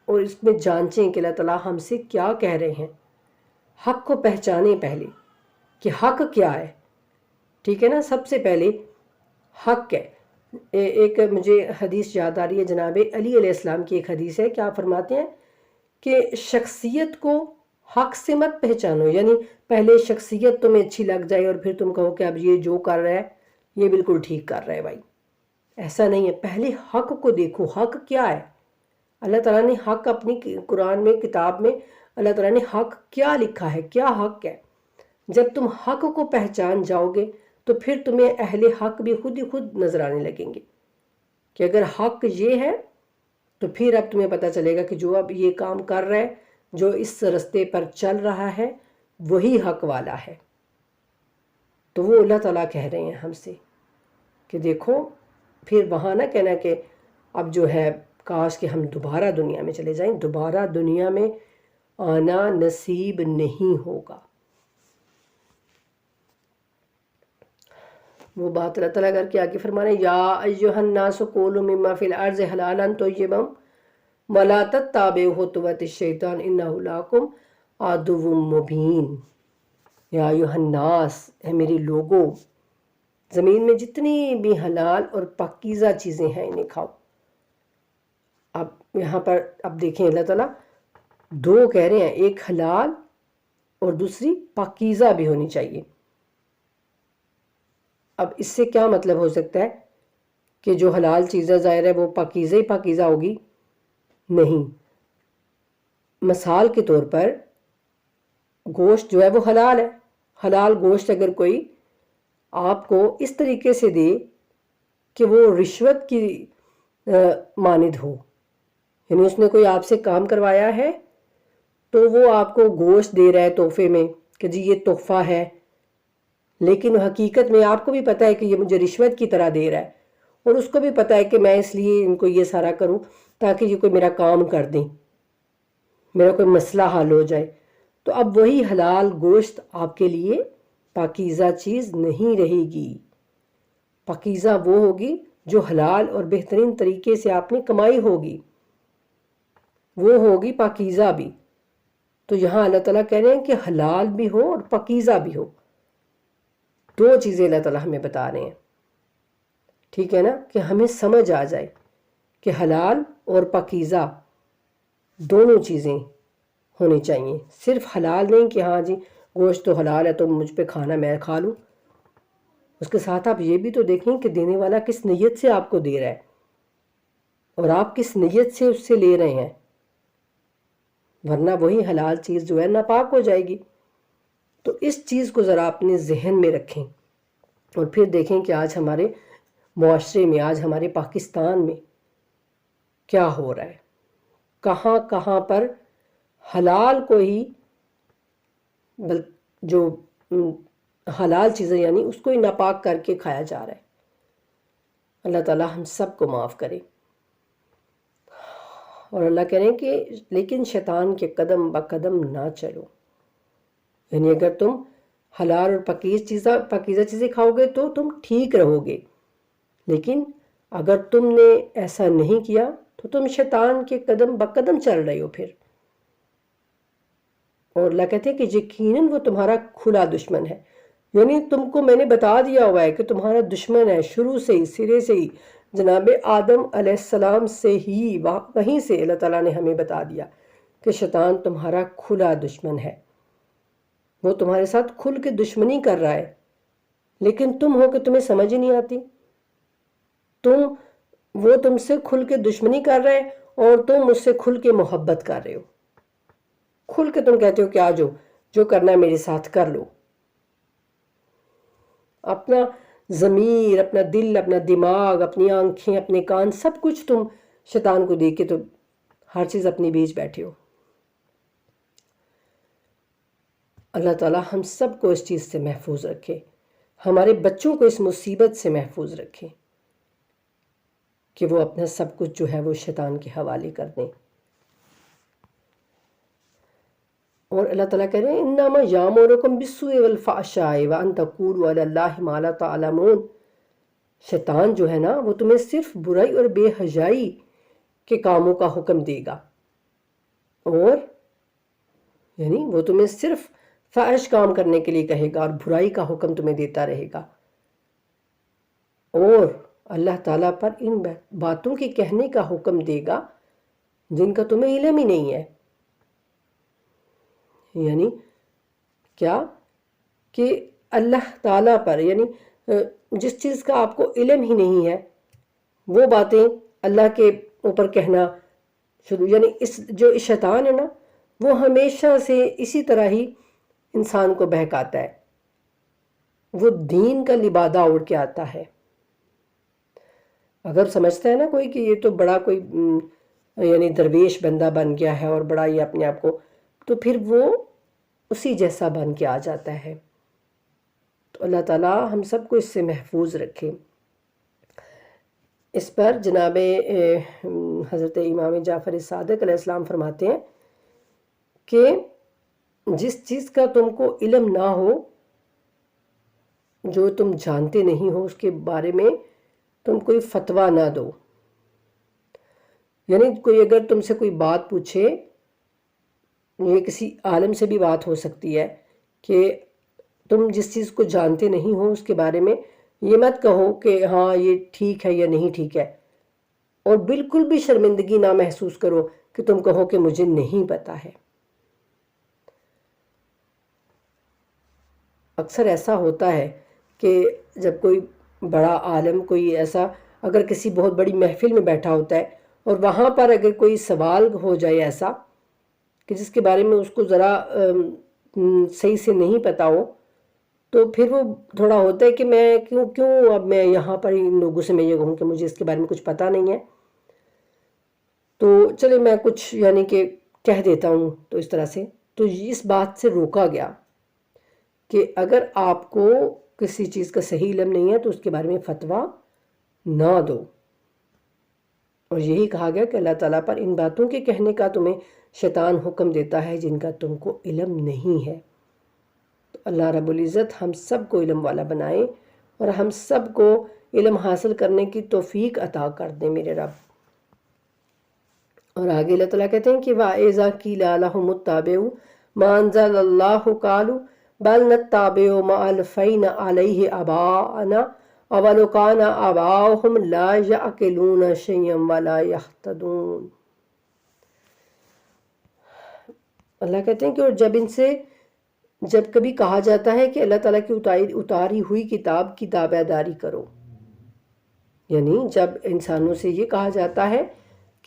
اور اس میں جانچیں کہ اللہ تعالیٰ ہم سے کیا کہہ رہے ہیں۔ حق کو پہچانیں پہلے کہ حق کیا ہے، ٹھیک ہے نا؟ سب سے پہلے حق ہے۔ ایک مجھے حدیث یاد آ رہی ہے، جناب علی علیہ السلام کی ایک حدیث ہے، کیا فرماتے ہیں کہ شخصیت کو حق سے مت پہچانو، یعنی پہلے شخصیت تمہیں اچھی لگ جائے اور پھر تم کہو کہ اب یہ جو کر رہا ہے یہ بالکل ٹھیک کر رہا ہے بھائی، ایسا نہیں ہے۔ پہلے حق کو دیکھو، حق کیا ہے۔ اللہ تعالیٰ نے حق اپنی قرآن میں کتاب میں اللہ تعالیٰ نے حق کیا لکھا ہے، کیا حق ہے۔ جب تم حق کو پہچان جاؤ گے تو پھر تمہیں اہل حق بھی خود ہی خود نظر آنے لگیں گے کہ اگر حق یہ ہے تو پھر اب تمہیں پتہ چلے گا کہ جو اب یہ کام کر رہا ہے، جو اس رستے پر چل رہا ہے، وہی حق والا ہے۔ تو وہ اللہ تعالیٰ کہہ رہے ہیں ہم سے کہ دیکھو، پھر وہاں نہ کہنا کہ اب جو ہے کاش کہ ہم دوبارہ دنیا میں چلے جائیں، دوبارہ دنیا میں آنا نصیب نہیں ہوگا۔ وہ بات اللہ تعالیٰ کر کے آگے فرمانے یا ایہا الناس کولوا مما فی الارض حلالا طیبا ولا تتبعوا خطوات الشیطان انہ لکم عدو مبین۔ یا ایھا الناس، اے میرے لوگوں، زمین میں جتنی بھی حلال اور پاکیزہ چیزیں ہیں انہیں کھاؤ۔ اب یہاں پر اب دیکھیں اللہ تعالیٰ دو کہہ رہے ہیں، ایک حلال اور دوسری پاکیزہ بھی ہونی چاہیے۔ اب اس سے کیا مطلب ہو سکتا ہے کہ جو حلال چیزیں ظاہر ہے وہ پاکیزہ ہی پاکیزہ ہوگی؟ نہیں، مثال کے طور پر گوشت جو ہے وہ حلال ہے، حلال گوشت اگر کوئی آپ کو اس طریقے سے دے کہ وہ رشوت کی مانند ہو، یعنی اس نے کوئی آپ سے کام کروایا ہے تو وہ آپ کو گوشت دے رہا ہے تحفے میں کہ جی یہ تحفہ ہے، لیکن حقیقت میں آپ کو بھی پتہ ہے کہ یہ مجھے رشوت کی طرح دے رہا ہے، اور اس کو بھی پتہ ہے کہ میں اس لیے ان کو یہ سارا کروں تاکہ یہ کوئی میرا کام کر دیں، میرا کوئی مسئلہ حل ہو جائے۔ تو اب وہی حلال گوشت آپ کے لیے پاکیزہ چیز نہیں رہے گی۔ پاکیزہ وہ ہوگی جو حلال اور بہترین طریقے سے آپ نے کمائی ہوگی، وہ ہوگی پاکیزہ بھی۔ تو یہاں اللہ تعالیٰ کہہ رہے ہیں کہ حلال بھی ہو اور پاکیزہ بھی ہو، دو چیزیں اللہ تعالیٰ ہمیں بتا رہے ہیں، ٹھیک ہے نا، کہ ہمیں سمجھ آ جائے کہ حلال اور پاکیزہ دونوں چیزیں ہونی چاہیے۔ صرف حلال نہیں کہ ہاں جی گوشت تو حلال ہے تو مجھ پہ کھانا میں کھا لوں، اس کے ساتھ آپ یہ بھی تو دیکھیں کہ دینے والا کس نیت سے آپ کو دے رہا ہے اور آپ کس نیت سے اس سے لے رہے ہیں، ورنہ وہی حلال چیز جو ہے ناپاک ہو جائے گی۔ تو اس چیز کو ذرا اپنے ذہن میں رکھیں، اور پھر دیکھیں کہ آج ہمارے معاشرے میں، آج ہمارے پاکستان میں کیا ہو رہا ہے، کہاں کہاں پر حلال کو ہی جو حلال چیزیں یعنی اس کو ہی ناپاک کر کے کھایا جا رہا ہے۔ اللہ تعالیٰ ہم سب کو معاف کرے۔ اور اللہ کہہ رہے ہیں کہ لیکن شیطان کے قدم بقدم نہ چلو، یعنی اگر تم حلال اور پاکیزہ چیزیں کھاؤ گے تو تم ٹھیک رہو گے، لیکن اگر تم نے ایسا نہیں کیا تو تم شیطان کے قدم بقدم چل رہے ہو پھر۔ اور اللہ کہتے ہیں کہ یقیناً وہ تمہارا کھلا دشمن ہے، یعنی تم کو میں نے بتا دیا ہوا ہے کہ تمہارا دشمن ہے شروع سے ہی، سرے سے ہی، جناب آدم علیہ السلام سے ہی، وہیں سے اللہ تعالیٰ نے ہمیں بتا دیا کہ شیطان تمہارا کھلا دشمن ہے، وہ تمہارے ساتھ کھل کے دشمنی کر رہا ہے، لیکن تم ہو کہ تمہیں سمجھ ہی نہیں آتی، وہ تم سے کھل کے دشمنی کر رہے اور تم اس سے کھل کے محبت کر رہے ہو، کھل کے تم کہتے ہو کہ آجو جو کرنا ہے میرے ساتھ کر لو۔ اپنا ضمیر، اپنا دل، اپنا دماغ، اپنی آنکھیں، اپنے کان، سب کچھ تم شیطان کو دے کے تو ہر چیز اپنی بیچ بیٹھے ہو۔ اللہ تعالیٰ ہم سب کو اس چیز سے محفوظ رکھے، ہمارے بچوں کو اس مصیبت سے محفوظ رکھے کہ وہ اپنا سب کچھ جو ہے وہ شیطان کے حوالے کر دیں۔ اور اللہ تعالیٰ کہہ رہے ہیں انما یامرکم بالسوء والفحشاء وان تقولوا علی اللہ ما لا تعلمون، شیطان جو ہے نا وہ تمہیں صرف برائی اور بے حیائی کے کاموں کا حکم دے گا، اور یعنی وہ تمہیں صرف فحش کام کرنے کے لیے کہے گا اور برائی کا حکم تمہیں دیتا رہے گا، اور اللہ تعالیٰ پر ان باتوں کے کہنے کا حکم دے گا جن کا تمہیں علم ہی نہیں ہے۔ یعنی کیا کہ اللہ تعالیٰ پر، یعنی جس چیز کا آپ کو علم ہی نہیں ہے وہ باتیں اللہ کے اوپر کہنا شروع، یعنی جو شیطان ہے نا وہ ہمیشہ سے اسی طرح ہی انسان کو بہکاتا ہے، وہ دین کا لبادہ اوڑھ کے آتا ہے۔ اگر سمجھتا ہے نا کوئی کہ یہ تو بڑا کوئی یعنی درویش بندہ بن گیا ہے اور بڑا یہ اپنے آپ کو، تو پھر وہ اسی جیسا بن کے آ جاتا ہے۔ تو اللہ تعالیٰ ہم سب کو اس سے محفوظ رکھے۔ اس پر جناب حضرت امام جعفر صادق علیہ السلام فرماتے ہیں کہ جس چیز کا تم کو علم نہ ہو، جو تم جانتے نہیں ہو، اس کے بارے میں تم کوئی فتویٰ نہ دو۔ یعنی کوئی اگر تم سے کوئی بات پوچھے، یہ کسی عالم سے بھی بات ہو سکتی ہے کہ تم جس چیز کو جانتے نہیں ہو اس کے بارے میں یہ مت کہو کہ ہاں یہ ٹھیک ہے یا نہیں ٹھیک ہے، اور بالکل بھی شرمندگی نہ محسوس کرو کہ تم کہو کہ مجھے نہیں پتا ہے۔ اکثر ایسا ہوتا ہے کہ جب کوئی بڑا عالم، کوئی ایسا، اگر کسی بہت بڑی محفل میں بیٹھا ہوتا ہے اور وہاں پر اگر کوئی سوال ہو جائے ایسا کہ جس کے بارے میں اس کو ذرا صحیح سے نہیں پتا ہو، تو پھر وہ تھوڑا ہوتا ہے کہ میں کیوں اب میں یہاں پر ان لوگوں سے میں یہ کہوں کہ مجھے اس کے بارے میں کچھ پتا نہیں ہے، تو چلے میں کچھ یعنی کہ کہہ دیتا ہوں۔ تو اس طرح سے تو اس بات سے روکا گیا کہ اگر آپ کو کسی چیز کا صحیح علم نہیں ہے تو اس کے بارے میں فتویٰ نہ دو، اور یہی کہا گیا کہ اللہ تعالیٰ پر ان باتوں کے کہنے کا تمہیں شیطان حکم دیتا ہے جن کا تم کو علم نہیں ہے۔ تو اللہ رب العزت ہم سب کو علم والا بنائے اور ہم سب کو علم حاصل کرنے کی توفیق عطا کر دیں میرے رب۔ اور آگے اللہ تعالیٰ کہتے ہیں کہ وَإِذَا قِيلَ لَهُمُ اتَّبِعُوا مَا أَنزَلَ اللَّهُ قَالُوا بَلْ نَتَّبِعُ مَا أَلْفَيْنَا عَلَيْهِ آبَاءَنَا أَوَلَوْ كَانَ آبَاؤُهُمْ لَا يَعْقِلُونَ شَيْئًا وَلَا يَهْتَدُونَ۔ اللہ کہتے ہیں کہ اور جب کبھی کہا جاتا ہے کہ اللہ تعالیٰ کی اتاری ہوئی کتاب کی تابع داری کرو، یعنی جب انسانوں سے یہ کہا جاتا ہے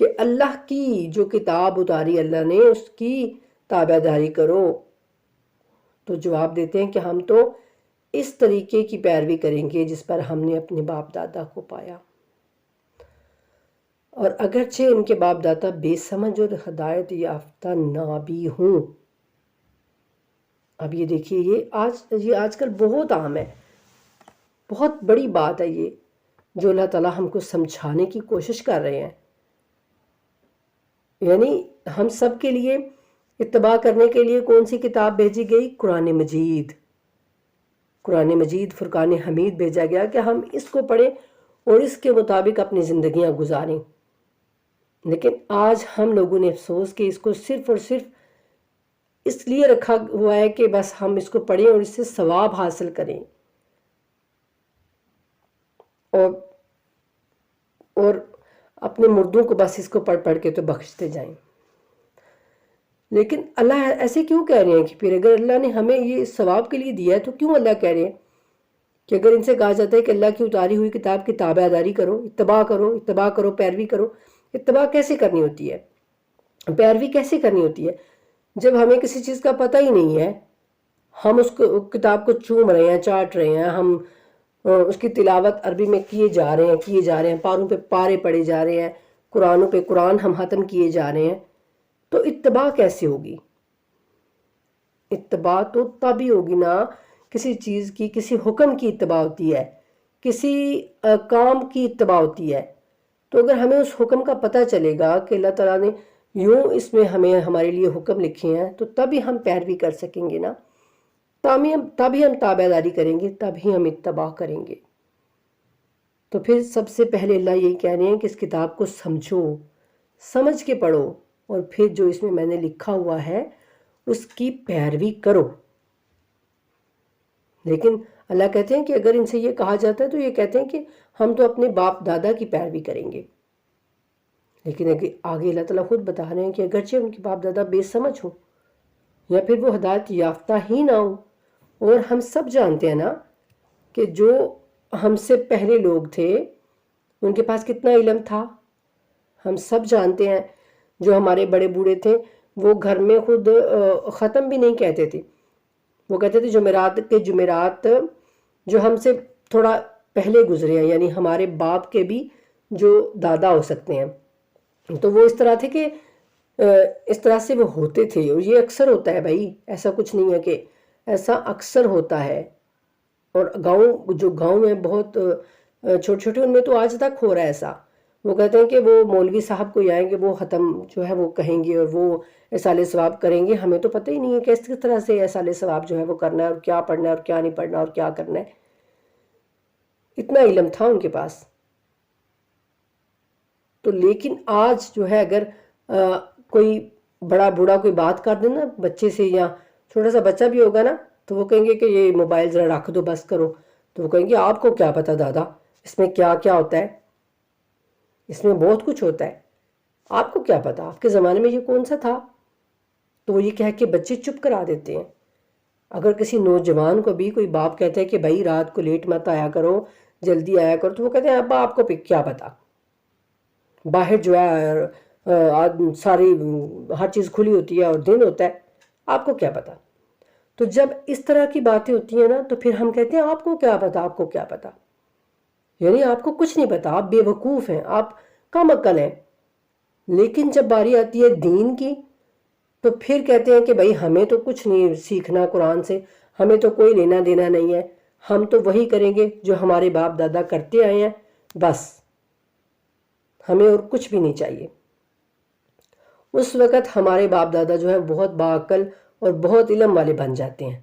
کہ اللہ کی جو کتاب اتاری اللہ نے اس کی تابع داری کرو، تو جواب دیتے ہیں کہ ہم تو اس طریقے کی پیروی کریں گے جس پر ہم نے اپنے باپ دادا کو پایا، اور اگرچہ ان کے باپ دادا بے سمجھ اور ہدایت یافتہ نہ بھی ہوں۔ اب یہ دیکھیے یہ آج کل بہت عام ہے، بہت بڑی بات ہے یہ جو اللہ تعالیٰ ہم کو سمجھانے کی کوشش کر رہے ہیں۔ یعنی ہم سب کے لیے اتباع کرنے کے لیے کون سی کتاب بھیجی گئی؟ قرآن مجید فرقان حمید بھیجا گیا کہ ہم اس کو پڑھیں اور اس کے مطابق اپنی زندگیاں گزاریں۔ لیکن آج ہم لوگوں نے افسوس کہ اس کو صرف اور صرف اس لیے رکھا ہوا ہے کہ بس ہم اس کو پڑھیں اور اس سے ثواب حاصل کریں، اور اپنے مردوں کو بس اس کو پڑھ کے تو بخشتے جائیں۔ لیکن اللہ ایسے کیوں کہہ رہے ہیں کہ پھر اگر اللہ نے ہمیں یہ ثواب کے لیے دیا ہے تو کیوں اللہ کہہ رہے ہیں کہ اگر ان سے کہا جاتا ہے کہ اللہ کی اتاری ہوئی کتاب کی تابع داری کرو، اتباع کرو، پیروی کرو، اتباع کیسے کرنی ہوتی ہے، پیروی کیسے کرنی ہوتی ہے؟ جب ہمیں کسی چیز کا پتہ ہی نہیں ہے، ہم اس کتاب کو چوم رہے ہیں، چاٹ رہے ہیں، ہم اس کی تلاوت عربی میں کیے جا رہے ہیں، پاروں پہ پارے پڑے جا رہے ہیں، قرآنوں پہ قرآن ہم ختم کیے جا رہے ہیں، تو اتباع کیسے ہوگی؟ اتباع تو تبھی ہوگی نا کسی چیز کی، کسی حکم کی اتباع ہوتی ہے، کسی کام کی اتباع ہوتی ہے۔ تو اگر ہمیں اس حکم کا پتہ چلے گا کہ اللہ تعالیٰ نے یوں اس میں ہمارے لیے حکم لکھے ہیں، تو تبھی ہم پیروی کر سکیں گے نا، تبھی ہم تابع داری کریں گے، تبھی ہم اتباع کریں گے۔ تو پھر سب سے پہلے اللہ یہی کہہ رہے ہیں کہ اس کتاب کو سمجھ کے پڑھو، اور پھر جو اس میں میں نے لکھا ہوا ہے اس کی پیروی کرو۔ لیکن اللہ کہتے ہیں کہ اگر ان سے یہ کہا جاتا ہے تو یہ کہتے ہیں کہ ہم تو اپنے باپ دادا کی پیروی کریں گے۔ لیکن آگے اللہ تعالیٰ خود بتا رہے ہیں کہ اگرچہ ان کے باپ دادا بے سمجھ ہوں یا پھر وہ ہدایت یافتہ ہی نہ ہوں، اور ہم سب جانتے ہیں نا کہ جو ہم سے پہلے لوگ تھے ان کے پاس کتنا علم تھا، ہم سب جانتے ہیں۔ جو ہمارے بڑے بوڑھے تھے وہ گھر میں خود ختم بھی نہیں کہتے تھے، وہ کہتے تھے جمعرات جو ہم سے تھوڑا پہلے گزرے ہیں، یعنی ہمارے باپ کے بھی جو دادا ہو سکتے ہیں، تو وہ اس طرح تھے کہ اس طرح سے وہ ہوتے تھے۔ اور یہ اکثر ہوتا ہے بھائی، ایسا کچھ نہیں ہے کہ ایسا اکثر ہوتا ہے۔ اور گاؤں میں بہت چھوٹے چھوٹے ان میں تو آج تک ہو رہا ہے ایسا، وہ کہتے ہیں کہ وہ مولوی صاحب کوئی آئیں گے، وہ ختم جو ہے وہ کہیں گے اور وہ احصال ثواب کریں گے، ہمیں تو پتہ ہی نہیں ہے کہ کس طرح سے احصال ثواب جو ہے وہ کرنا ہے، اور کیا پڑھنا ہے اور کیا نہیں پڑھنا اور کیا کرنا ہے۔ اتنا علم تھا ان کے پاس۔ تو لیکن آج جو ہے اگر کوئی بڑا بوڑھا کوئی بات کر دینا بچے سے، یا چھوٹا سا بچہ بھی ہوگا نا، تو وہ کہیں گے کہ یہ موبائل ذرا رکھ دو، بس کرو. تو وہ کہیں گے آپ کو کیا پتہ دادا اس میں کیا کیا ہوتا ہے، اس میں بہت کچھ ہوتا ہے، آپ کو کیا پتہ، آپ کے زمانے میں یہ کون سا تھا. تو وہ یہ کہہ کے بچے چپ کرا دیتے ہیں. اگر کسی نوجوان کو بھی کوئی باپ کہتا ہے کہ بھائی رات کو لیٹ مت آیا کرو، جلدی آیا کرو، تو وہ کہتے ہیں ابا آپ کو کیا پتہ، باہر جو ہے ساری ہر چیز کھلی ہوتی ہے اور دن ہوتا ہے، آپ کو کیا پتہ. تو جب اس طرح کی باتیں ہوتی ہیں نا تو پھر ہم کہتے ہیں آپ کو کیا پتہ، آپ کو کیا پتہ، یعنی آپ کو کچھ نہیں پتہ، آپ بے وقوف ہیں، آپ کم عقل ہیں. لیکن جب باری آتی ہے دین کی تو پھر کہتے ہیں کہ بھائی ہمیں تو کچھ نہیں سیکھنا قرآن سے، ہمیں تو کوئی لینا دینا نہیں ہے، ہم تو وہی کریں گے جو ہمارے باپ دادا کرتے آئے ہیں، بس ہمیں اور کچھ بھی نہیں چاہیے. اس وقت ہمارے باپ دادا جو ہیں بہت باعقل اور بہت علم والے بن جاتے ہیں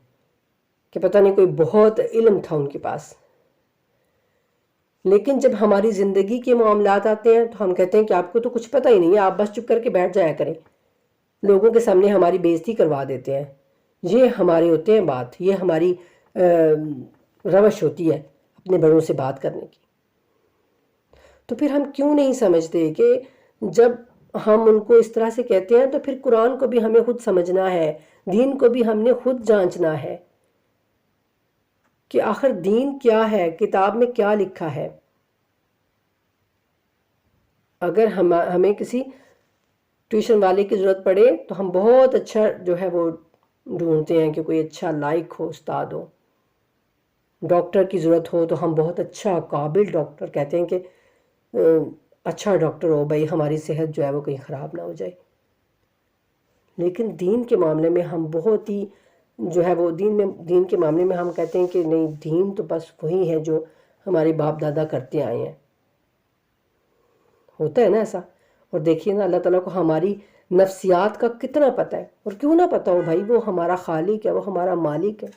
کہ پتہ نہیں کوئی بہت علم تھا ان کے پاس. لیکن جب ہماری زندگی کے معاملات آتے ہیں تو ہم کہتے ہیں کہ آپ کو تو کچھ پتہ ہی نہیں ہے، آپ بس چپ کر کے بیٹھ جایا کریں، لوگوں کے سامنے ہماری بےعزتی کروا دیتے ہیں. یہ ہمارے ہوتے ہیں بات، یہ ہماری روش ہوتی ہے اپنے بڑوں سے بات کرنے کی. تو پھر ہم کیوں نہیں سمجھتے کہ جب ہم ان کو اس طرح سے کہتے ہیں تو پھر قرآن کو بھی ہمیں خود سمجھنا ہے، دین کو بھی ہم نے خود جانچنا ہے کہ آخر دین کیا ہے، کتاب میں کیا لکھا ہے. اگر ہمیں کسی ٹیوشن والے کی ضرورت پڑے تو ہم بہت اچھا جو ہے وہ ڈھونڈتے ہیں کہ کوئی اچھا لائق ہو، استاد ہو. ڈاکٹر کی ضرورت ہو تو ہم بہت اچھا قابل ڈاکٹر کہتے ہیں کہ اچھا ڈاکٹر ہو بھائی، ہماری صحت جو ہے وہ کہیں خراب نہ ہو جائے. لیکن دین کے معاملے میں ہم بہت ہی جو ہے وہ دین کے معاملے میں ہم کہتے ہیں کہ نہیں، دین تو بس وہی ہے جو ہمارے باپ دادا کرتے آئے ہیں. ہوتا ہے نا ایسا. اور دیکھیے نا اللہ تعالیٰ کو ہماری نفسیات کا کتنا پتہ ہے، اور کیوں نہ پتہ ہو بھائی، وہ ہمارا خالق ہے، وہ ہمارا مالک ہے.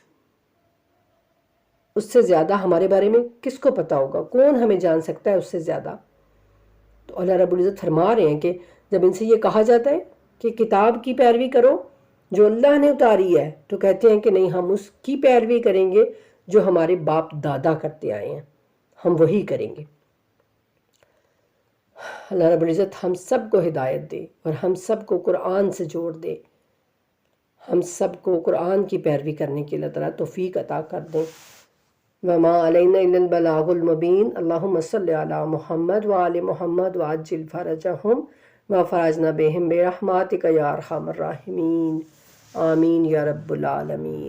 اس سے زیادہ ہمارے بارے میں کس کو پتہ ہوگا، کون ہمیں جان سکتا ہے اس سے زیادہ. تو اللہ رب العزت فرما رہے ہیں کہ جب ان سے یہ کہا جاتا ہے کہ کتاب کی پیروی کرو جو اللہ نے اتاری ہے، تو کہتے ہیں کہ نہیں، ہم اس کی پیروی کریں گے جو ہمارے باپ دادا کرتے آئے ہیں، ہم وہی کریں گے. اللہ رب العزت ہم سب کو ہدایت دے اور ہم سب کو قرآن سے جوڑ دے، ہم سب کو قرآن کی پیروی کرنے کی اللہ تعالیٰ توفیق عطا کر دیں. وما علینا الا البلاغ المبین. اللہم صلی علی محمد وآل محمد وعجل فرجہم وفرجنا بہم برحمتک یا ارحم الراحمین. آمین یا رب العالمین.